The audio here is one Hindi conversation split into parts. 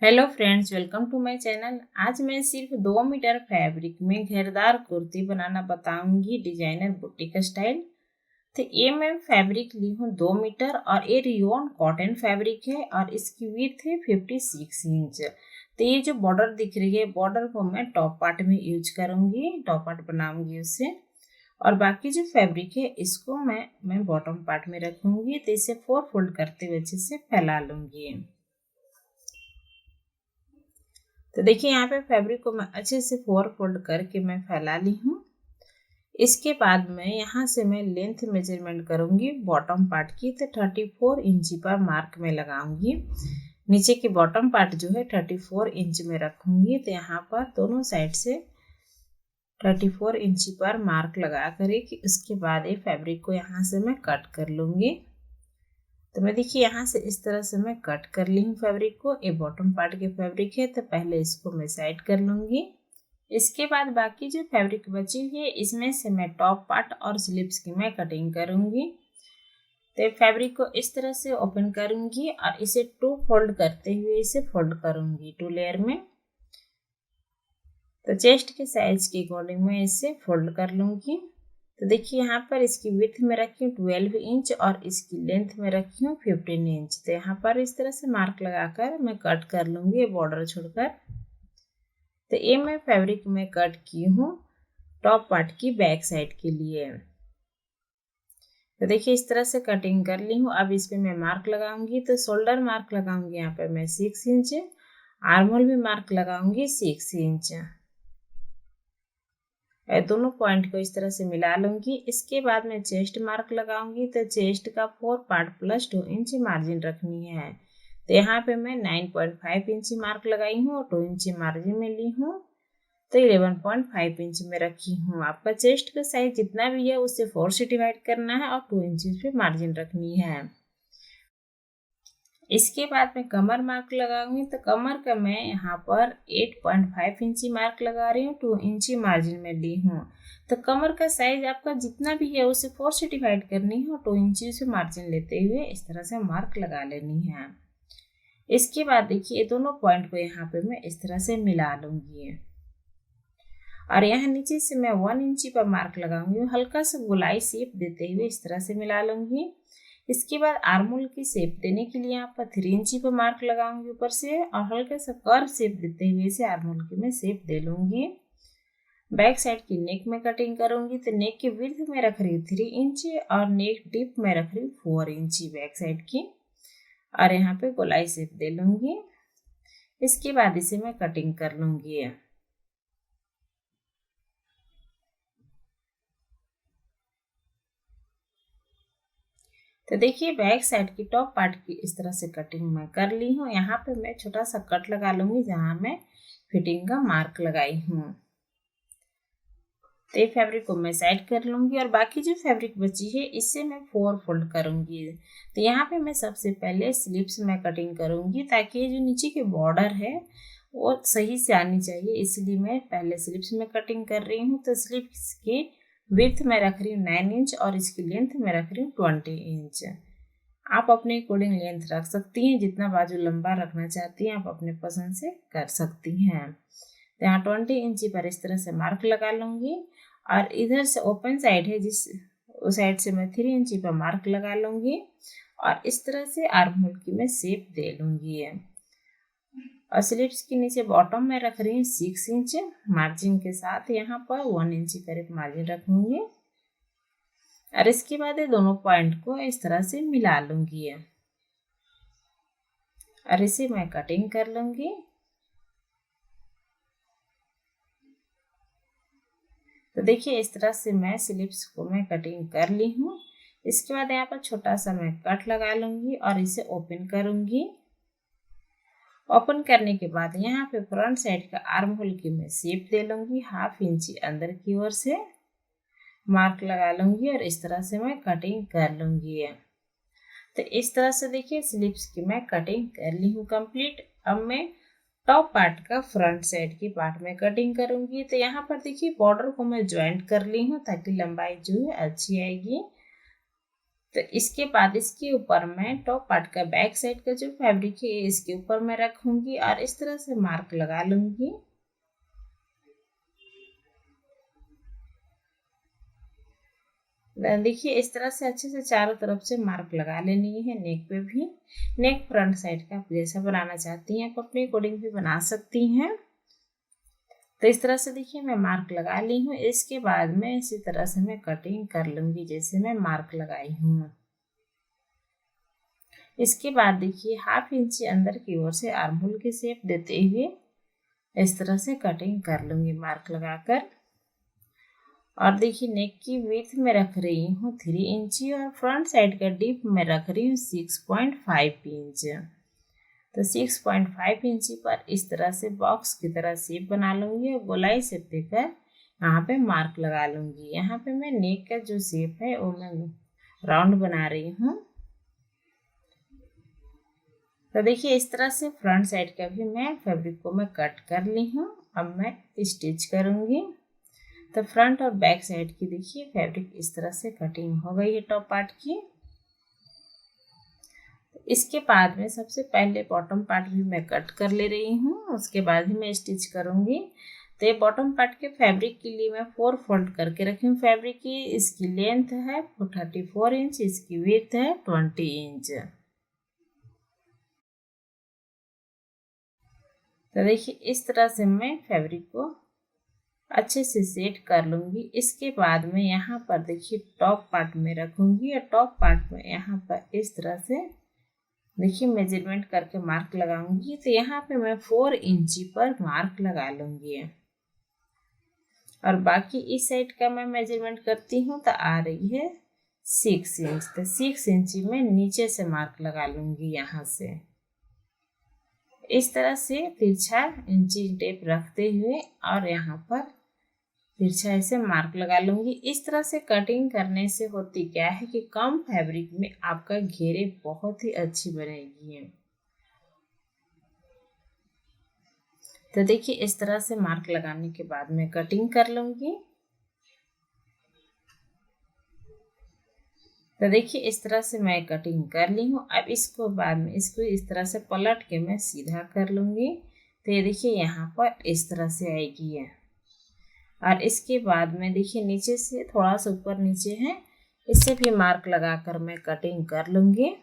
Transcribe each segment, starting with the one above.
Hello friends, welcome to my channel. आज मैं सिर्फ 2 मीटर फैब्रिक में घेरदार कुर्ती बनाना बताऊंगी डिजाइनर बुटीक स्टाइल। तो ये मैं फैब्रिक ली हूँ 2 मीटर और ये रियोन कॉटन फैब्रिक है और इसकी विड्थ है 56 इंच। तो ये जो बॉर्डर दिख रही है, बॉर्डर को मैं टॉप पार्ट में यूज करूंगी, टॉप पार्ट बनाऊंगी उससे। और बाकी जो फैब्रिक है इसको मैं बॉटम पार्ट में रखूंगी। तो इसे 4 फोल्ड करते हुए अच्छे से फैला लूंगी। तो देखिए यहाँ पे फैब्रिक को मैं अच्छे से 4 फोल्ड करके मैं फैला ली हूँ। इसके बाद में यहाँ से मैं लेंथ मेजरमेंट करूँगी बॉटम पार्ट की। तो 34 इंच पर मार्क में लगाऊंगी। नीचे की बॉटम पार्ट जो है 34 इंच में रखूंगी। तो यहाँ पर दोनों साइड से 34 इंच पर मार्क लगा करें कि उसके बाद ये फैब्रिक को यहाँ से मैं कट कर लूँगी। तो मैं देखिए यहाँ से इस तरह से मैं कट कर ली हूँ फैब्रिक को। ये बॉटम पार्ट के फैब्रिक है, तो पहले इसको मैं साइड कर लूँगी। इसके बाद बाकी जो फैब्रिक बची हुई है इसमें से मैं टॉप पार्ट और स्लीव्स की मैं कटिंग करूँगी। तो फैब्रिक को इस तरह से ओपन करूँगी और इसे 2 फोल्ड करते हुए इसे फोल्ड करूँगी 2 लेयर में। तो चेस्ट के साइज के अकॉर्डिंग मैं इसे फोल्ड कर लूँगी। तो देखिए यहाँ पर इसकी विड्थ में रखी हूँ 12 इंच और इसकी लेंथ में रखी हूँ 15 इंच। तो यहाँ पर इस तरह से मार्क लगाकर मैं कट कर लूँगी बॉर्डर छोड़कर। तो ये मैं फैब्रिक में कट की हूँ टॉप पार्ट की बैक साइड के लिए। तो देखिए इस तरह से कटिंग कर ली हूँ। अब इस पर मैं मार्क लगाऊंगी। तो शोल्डर मार्क लगाऊंगी यहाँ पर मैं 6 इंच, आर्मोल भी मार्क लगाऊंगी 6 इंच। दोनों पॉइंट को इस तरह से मिला लूंगी। इसके बाद मैं चेस्ट मार्क लगाऊंगी। तो चेस्ट का 4 पार्ट प्लस 2 इंच मार्जिन रखनी है। तो यहाँ पे मैं 9.5 इंच मार्क लगाई हूँ और 2 इंच मार्जिन में ली हूँ। तो 11.5 इंच में रखी हूँ। आपका चेस्ट का साइज जितना भी है उससे 4 से डिवाइड करना है और 2 इंच पे मार्जिन रखनी है। इसके बाद मैं कमर मार्क लगाऊंगी। तो कमर का मैं यहाँ पर 8.5 इंची मार्क लगा रही हूँ, 2 इंची मार्जिन में ली हूँ। तो कमर का साइज आपका जितना भी है उसे 4 से डिवाइड करनी है और 2 इंची से मार्जिन लेते हुए इस तरह से मार्क लगा लेनी है। इसके बाद देखिए दोनों पॉइंट को यहाँ पे मैं इस तरह से मिला लूंगी और यहाँ नीचे से मैं 1 इंची पर मार्क लगाऊंगी। हल्का सा गोलाई शेप देते हुए इस तरह से मिला लूंगी। इसके बाद आर्मोल की शेप देने के लिए यहाँ पर 3 इंची पर मार्क लगाऊंगी ऊपर से और हल्का सा कर्व शेप देते हुए इसे आर्मोल की मैं शेप दे लूंगी। बैक साइड की नेक में कटिंग करूंगी। तो नेक की विड्थ में रख रही हूँ 3 इंच और नेक डिप में रख रही हूँ 4 इंची बैक साइड की और यहाँ पे गोलाई शेप दे लूंगी। इसके बाद इसे मैं कटिंग कर लूंगी। तो देखिए बैक साइड की टॉप पार्ट की इस तरह से कटिंग मैं कर ली हूँ। यहाँ पे मैं छोटा सा कट लगा लूंगी जहाँ मैं फिटिंग का मार्क लगाई हूँ। तो ये फैब्रिक को मैं साइड कर लूंगी और बाकी जो फैब्रिक बची है इससे मैं 4 फोल्ड करूंगी। तो यहाँ पे मैं सबसे पहले स्लीव्स में कटिंग करूंगी ताकि ये जो नीचे के बॉर्डर है वो सही से आनी चाहिए, इसलिए मैं पहले स्लीव्स में कटिंग कर रही हूँ। तो स्लीव्स की विड्थ में रख रही हूँ 9 इंच और इसकी लेंथ में रख रही हूँ 20 इंच। आप अपने अकॉर्डिंग लेंथ रख सकती हैं, जितना बाजू लंबा रखना चाहती हैं आप अपने पसंद से कर सकती हैं। तो यहाँ 20 इंची पर इस तरह से मार्क लगा लूंगी और इधर से ओपन साइड है जिस उस साइड से मैं 3 इंची पर मार्क लगा लूंगी और इस तरह से आर्म होल की मैं शेप दे लूंगी है। और स्लीव्स के नीचे बॉटम में रख रही हूँ 6 इंच मार्जिन के साथ, यहाँ पर 1 इंची करीब मार्जिन रखूंगी और इसके बाद ये दोनों पॉइंट को इस तरह से मिला लूंगी और इसे मैं कटिंग कर लूंगी। तो देखिए इस तरह से मैं स्लीव्स को मैं कटिंग कर ली हूँ। इसके बाद यहाँ पर छोटा सा मैं कट लगा लूंगी और इसे ओपन करूंगी। ओपन करने के बाद यहाँ पे फ्रंट साइड का आर्म होल की मैं शेप दे लूंगी, 1/2 इंची अंदर की ओर से मार्क लगा लूंगी और इस तरह से मैं कटिंग कर लूंगी। तो इस तरह से देखिए स्लीव्स की मैं कटिंग कर ली हूँ कंप्लीट। अब मैं टॉप पार्ट का फ्रंट साइड की पार्ट में कटिंग करूंगी। तो यहाँ पर देखिए बॉर्डर को मैं ज्वाइंट कर ली हूँ ताकि लंबाई जो है अच्छी आएगी। तो इसके बाद इसके ऊपर मैं टॉप पार्ट का बैक साइड का जो फैब्रिक है इसके ऊपर मैं रखूंगी और इस तरह से मार्क लगा लूंगी। देखिए इस तरह से अच्छे से चारों तरफ से मार्क लगा लेनी है। नेक पे भी, नेक फ्रंट साइड का आप जैसा बनाना चाहती हैं आप अपने अकॉर्डिंग भी बना सकती हैं। तो इस तरह से देखिए मैं मार्क लगा ली हूँ। इसके बाद में इसी तरह से मैं कटिंग कर लूंगी जैसे मैं मार्क लगाई हूँ। इसके बाद देखिए 1/2 इंच अंदर की ओर से आर्म होल की शेप देते हुए इस तरह से कटिंग कर लूंगी मार्क लगाकर। और देखिए नेक की विड्थ में रख रही हूँ 3 इंच और फ्रंट साइड का डीप में रख रही हूँ 6.5 इंच। तो 6.5 इंच पर इस तरह से बॉक्स की तरह शेप बना लूंगी और गोलाई शेप देकर यहाँ पे मार्क लगा लूंगी। यहाँ पे मैं नेक का जो शेप है वो मैं राउंड बना रही हूँ। तो देखिए इस तरह से फ्रंट साइड का भी मैं फैब्रिक को मैं कट कर ली हूँ। अब मैं स्टिच करूँगी। तो फ्रंट और बैक साइड की देखिए फैब्रिक इस तरह से कटिंग हो गई है टॉप पार्ट की। इसके बाद में सबसे पहले बॉटम पार्ट भी मैं कट कर ले रही हूँ, उसके बाद ही मैं स्टिच करूँगी। तो ये बॉटम पार्ट के फैब्रिक के लिए मैं 4 फोल्ड करके रखी हूँ फैब्रिक की। इसकी लेंथ है 34 इंच, इसकी विड्थ है 20 इंच। तो देखिए इस तरह से मैं फैब्रिक को अच्छे से सेट कर लूँगी। इसके बाद में यहाँ पर देखिए टॉप पार्ट में रखूँगी और टॉप पार्ट में यहाँ पर इस तरह से देखिए मेजरमेंट करके मार्क लगाऊंगी। तो यहाँ पे मैं 4 इंची पर मार्क लगा लूँगी और बाकी इस साइड का मैं मेजरमेंट करती हूँ तो आ रही है 6 इंच। तो 6 इंची में नीचे से मार्क लगा लूँगी यहाँ से। इस तरह से तिरछा इंची टेप रखते हुए और यहाँ पर तिरछा ऐसे मार्क लगा लूँगी। इस तरह से कटिंग करने से होती क्या है कि कम फैब्रिक में आपका घेरे बहुत ही अच्छी बनेगी। तो देखिए इस तरह से मार्क लगाने के बाद मैं कटिंग कर लूँगी। तो देखिए इस तरह से मैं कटिंग कर ली हूँ। अब इसको बाद में इसको इस तरह से पलट के मैं सीधा कर लूँगी। तो ये देखिए यहाँ पर इस तरह से आएगी है। और इसके बाद में देखिए नीचे से थोड़ा सा ऊपर नीचे है, इससे भी मार्क लगाकर मैं कटिंग कर लूँगी।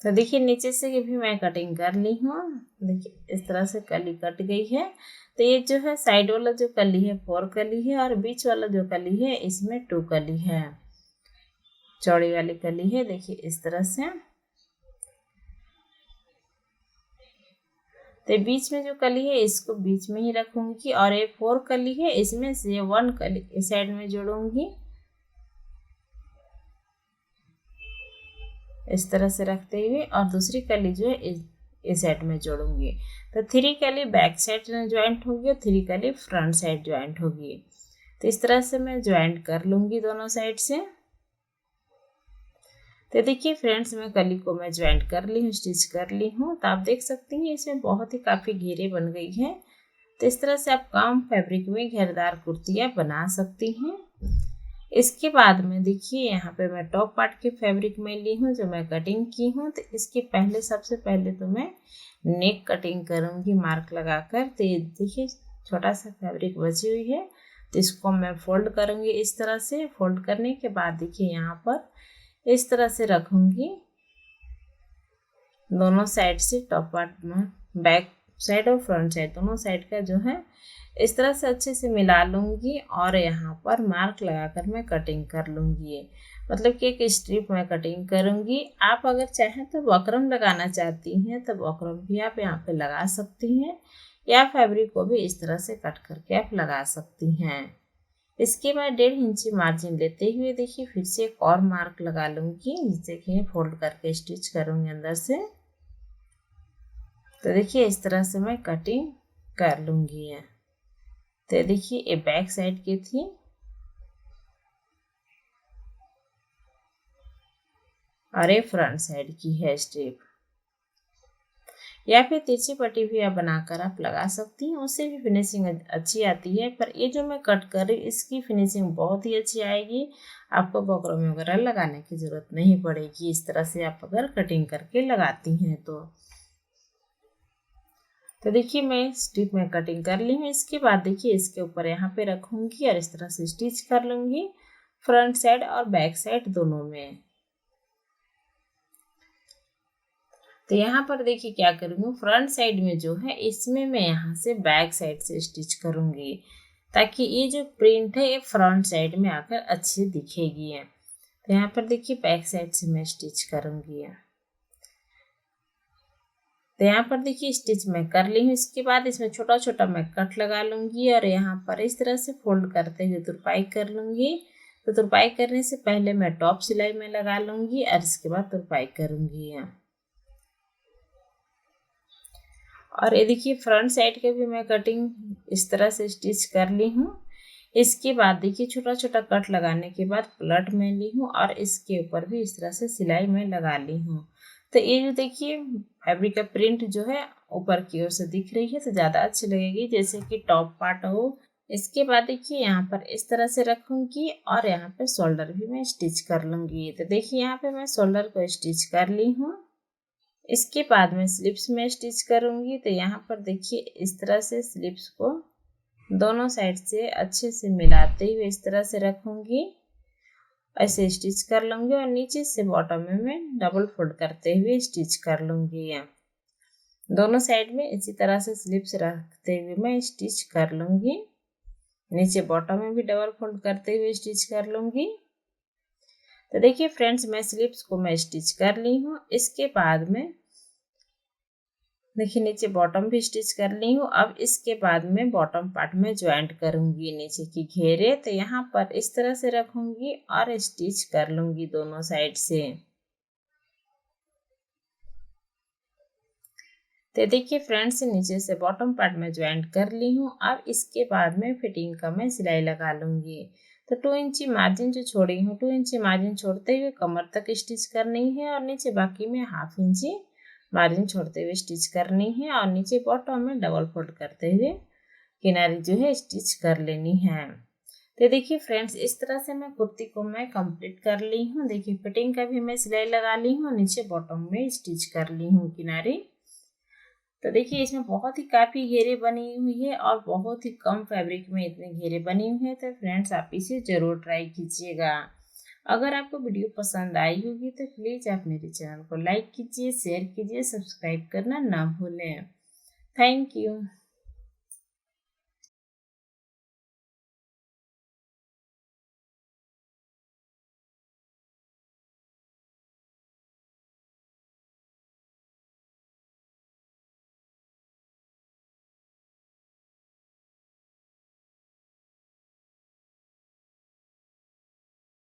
तो देखिए नीचे से भी मैं कटिंग कर ली हूँ। देखिए इस तरह से कली कट गई है। तो ये जो है साइड वाला जो कली है 4 कली है और बीच वाला जो कली है इसमें 2 कली है, चौड़ी वाली कली है। देखिए इस तरह से। तो बीच में जो कली है इसको बीच में ही रखूंगी और ये 4 कली है इसमें से 1 कली इस साइड में जोड़ूंगी, इस तरह से रखते हुए, और दूसरी कली जो है इस साइड में जोड़ूंगी। तो 3 कली बैक साइड ज्वाइंट होगी और 3 कली फ्रंट साइड ज्वाइंट होगी। तो इस तरह से मैं ज्वाइंट कर लूंगी दोनों साइड से। तो देखिए फ्रेंड्स मैं कली को मैं ज्वाइंट कर ली हूँ, स्टिच कर ली हूँ। तो आप देख सकती हैं इसमें बहुत ही काफ़ी घेरे बन गई है। तो इस तरह से आप कम फैब्रिक में घेरदार कुर्तियाँ बना सकती हैं। इसके बाद में देखिए यहाँ पे मैं टॉप पार्ट के फैब्रिक में ली हूँ जो मैं कटिंग की हूँ। तो इसके पहले सबसे पहले तो मैं नेक कटिंग करूँगी मार्क लगाकर। तो ये देखिए छोटा सा फैब्रिक बची हुई है, तो इसको मैं फोल्ड करूँगी इस तरह से। फोल्ड करने के बाद देखिए यहाँ पर इस तरह से रखूँगी दोनों साइड से टॉप पार्ट में, बैक साइड और फ्रंट साइड दोनों साइड का जो है इस तरह से अच्छे से मिला लूँगी और यहाँ पर मार्क लगाकर मैं कटिंग कर लूँगी। मतलब कि एक स्ट्रिप में कटिंग करूँगी। आप अगर चाहें तो बकरम लगाना चाहती हैं तो बकरम भी आप यहाँ पे लगा सकती हैं, या फैब्रिक को भी इस तरह से कट करके आप लगा सकती हैं। इसके बाद 1.5 इंची मार्जिन लेते हुए देखिए फिर से एक और मार्क लगा लूँगी, जिससे कि फोल्ड करके स्टिच करूँगी अंदर से। तो देखिए इस तरह से मैं कटिंग कर लूँगी है। तो देखिए ये बैक साइड की थी और ये फ्रंट साइड की है स्ट्रिप। या फिर तिरछी पट्टी भी आप बनाकर आप लगा सकती हैं, उससे भी फिनिशिंग अच्छी आती है। पर ये जो मैं कट कर रही इसकी फिनिशिंग बहुत ही अच्छी आएगी, आपको बकरम वगैरह लगाने की ज़रूरत नहीं पड़ेगी इस तरह से आप अगर कटिंग करके लगाती हैं तो देखिए मैं स्ट्रिप में कटिंग कर ली हूँ। इसके बाद देखिए इसके ऊपर यहाँ पे रखूँगी और इस तरह से स्टिच कर लूँगी फ्रंट साइड और बैक साइड दोनों में। तो यहाँ पर देखिए क्या करूँगी, फ्रंट साइड में जो है इसमें मैं यहाँ से बैक साइड से स्टिच करूँगी ताकि ये जो प्रिंट है ये फ्रंट साइड में आकर अच्छी दिखेगी। तो यहाँ पर देखिए बैक साइड से मैं स्टिच करूँगी। तो यहाँ पर देखिए स्टिच मैं कर ली हूँ। इसके बाद इसमें छोटा छोटा मैं कट लगा लूँगी और यहाँ पर इस तरह से फोल्ड करते हुए तुरपाई कर लूँगी। तो तुरपाई करने से पहले मैं टॉप सिलाई में लगा लूँगी और इसके बाद तुरपाई करूँगी। और ये देखिए फ्रंट साइड के भी मैं कटिंग इस तरह से स्टिच कर ली हूँ। इसके बाद देखिए छोटा छोटा कट लगाने के बाद प्लट में ली हूँ और इसके ऊपर भी इस तरह से सिलाई में लगा ली हूँ। तो ये जो देखिए फैब्रिक का प्रिंट जो है ऊपर की ओर से दिख रही है तो ज़्यादा अच्छी लगेगी, जैसे कि टॉप पार्ट हो। इसके बाद देखिए यहाँ पर इस तरह से रखूँगी और यहाँ पे शोल्डर भी मैं स्टिच कर लूँगी। तो देखिए यहाँ पे मैं शोल्डर को स्टिच कर ली हूँ। इसके बाद मैं स्लिप्स में स्टिच करूँगी। तो यहाँ पर देखिए इस तरह से स्लिप्स को दोनों साइड से अच्छे से मिलाते हुए इस तरह से रखूँगी, ऐसे स्टिच कर लूँगी और नीचे से बॉटम में मैं डबल फोल्ड करते हुए स्टिच कर लूँगी। दोनों साइड में इसी तरह से स्लिप्स रखते हुए मैं स्टिच कर लूँगी, नीचे बॉटम में भी डबल फोल्ड करते हुए स्टिच कर लूँगी। तो देखिए फ्रेंड्स मैं स्लिप्स को मैं स्टिच कर ली हूँ। इसके बाद में देखिए नीचे बॉटम भी स्टिच कर ली हूँ। अब इसके बाद में बॉटम पार्ट में ज्वाइंट करूँगी नीचे की घेरे। तो यहाँ पर इस तरह से रखूँगी और स्टिच कर लूँगी दोनों साइड से। तो देखिए फ्रेंड्स नीचे से बॉटम पार्ट में ज्वाइंट कर ली हूँ। अब इसके बाद में फिटिंग का मैं सिलाई लगा लूँगी। तो 2 इंची मार्जिन जो छोड़ी हूँ, 2 इंची मार्जिन छोड़ते हुए कमर तक स्टिच करनी है और नीचे बाकी में 1/2 इंची मार्जिन छोड़ते हुए स्टिच करनी है और नीचे बॉटम में डबल फोल्ड करते हुए किनारी जो है स्टिच कर लेनी है। तो देखिए फ्रेंड्स इस तरह से मैं कुर्ती को मैं कंप्लीट कर ली हूँ। देखिए फिटिंग का भी मैं सिलाई लगा ली हूँ, नीचे बॉटम में स्टिच कर ली हूँ किनारी। तो देखिए इसमें बहुत ही काफ़ी घेरे बनी हुई है और बहुत ही कम फैब्रिक में इतने घेरे बनी हुई है। तो फ्रेंड्स आप इसे ज़रूर ट्राई कीजिएगा। अगर आपको वीडियो पसंद आई होगी तो प्लीज़ आप मेरे चैनल को लाइक कीजिए, शेयर कीजिए, सब्सक्राइब करना ना भूलें। Thank you.